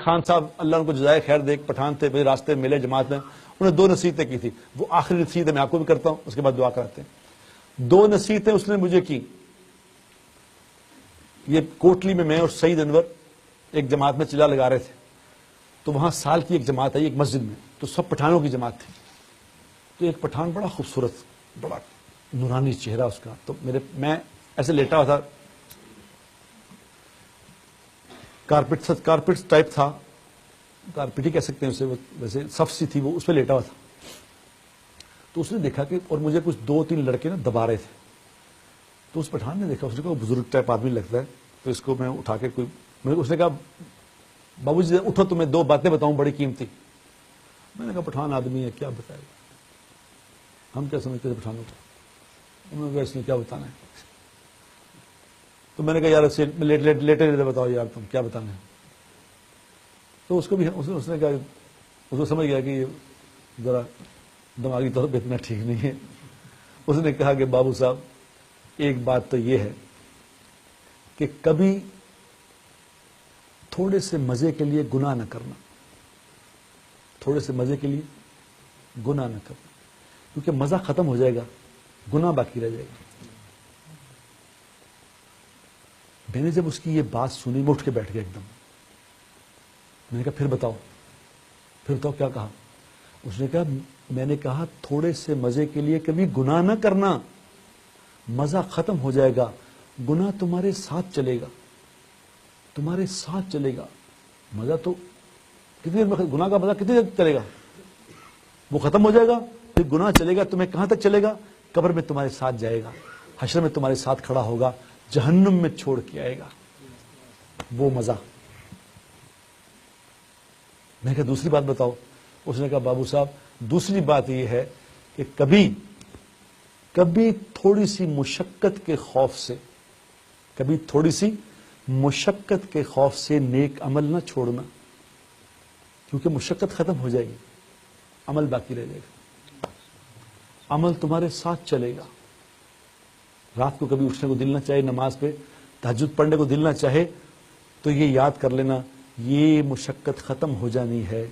خان صاحب اللہ ان کو جزائے خیر دے، ایک پٹھان تھے، میرے راستے میں ملے جماعت میں، انہوں نے 2 نصیحتیں کی تھی. وہ آخری نصیحت میں آپ کو بھی کرتا ہوں، اس کے بعد دعا کراتے ہیں. 2 نصیحتیں اس نے مجھے کی. یہ کوٹلی میں اور سعید انور ایک جماعت میں چلا لگا رہے تھے، تو وہاں سال کی ایک جماعت آئی ایک مسجد میں، تو سب پٹھانوں کی جماعت تھی. تو ایک پٹھان بڑا خوبصورت، بڑا نورانی چہرہ اس کا، تو میں ایسے لیٹا ہوا تھا، کارپیٹ ٹائپ تھا، کارپیٹ ہی کہہ سکتے ہیں اسے، ویسے صف سی تھی وہ، اس پہ لیٹا ہوا تھا. تو اس نے دیکھا کہ، اور مجھے کچھ 2-3 لڑکے نا دبا رہے تھے. تو اس پٹھان نے دیکھا، اس نے کہا بزرگ ٹائپ آدمی لگتا ہے، تو اس کو میں اٹھا کے اس نے کہا بابو جی اٹھو تمہیں 2 باتیں بتاؤں بڑی قیمتی. میں نے کہا پٹھان آدمی ہے کیا بتائے گا، ہم کیا سمجھتے تھے پٹھانوں کو. انہوں نے کہا اس نے کیا بتانا ہے. تو میں نے کہا یار لیٹے لیٹے بتاؤ یار تم کیا بتانا ہے. تو اس کو بھی اس نے کہا، اس کو سمجھ گیا کہ یہ ذرا دماغی طور پہ اتنا ٹھیک نہیں ہے. اس نے کہا کہ بابو صاحب ایک بات تو یہ ہے کہ کبھی تھوڑے سے مزے کے لیے گناہ نہ کرنا، تھوڑے سے مزے کے لیے گناہ نہ کرنا، کیونکہ مزہ ختم ہو جائے گا، گناہ باقی رہ جائے گا. میں نے جب اس کی یہ بات سنی میں اٹھ کے بیٹھ گیا ایک دم. میں نے کہا پھر بتاؤ کیا کہا. اس نے کہا میں نے کہا تھوڑے سے مزے کے لیے کبھی گناہ نہ کرنا، مزہ ختم ہو جائے گا، گناہ تمہارے ساتھ چلے گا، تمہارے ساتھ چلے گا. مزہ تو کتنی دیر میں، گناہ کا مزہ کتنی دیر چلے گا، وہ ختم ہو جائے گا، پھر گناہ چلے گا تمہیں کہاں تک چلے گا، قبر میں تمہارے ساتھ جائے گا، حشر میں تمہارے ساتھ کھڑا ہوگا، جہنم میں چھوڑ کے آئے گا وہ مزہ. میں نے کہا دوسری بات بتاؤ. اس نے کہا بابو صاحب دوسری بات یہ ہے کہ کبھی تھوڑی سی مشقت کے خوف سے، کبھی تھوڑی سی مشقت کے خوف سے نیک عمل نہ چھوڑنا، کیونکہ مشقت ختم ہو جائے گی، عمل باقی رہ جائے گا، عمل تمہارے ساتھ چلے گا. رات کو کبھی اٹھنے کو دل نہ چاہے، نماز پہ تہجد پڑھنے کو دل نہ چاہے، تو یہ یاد کر لینا یہ مشقت ختم ہو جانی ہے،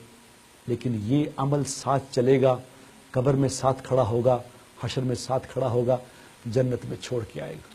لیکن یہ عمل ساتھ چلے گا، قبر میں ساتھ کھڑا ہوگا، حشر میں ساتھ کھڑا ہوگا، جنت میں چھوڑ کے آئے گا.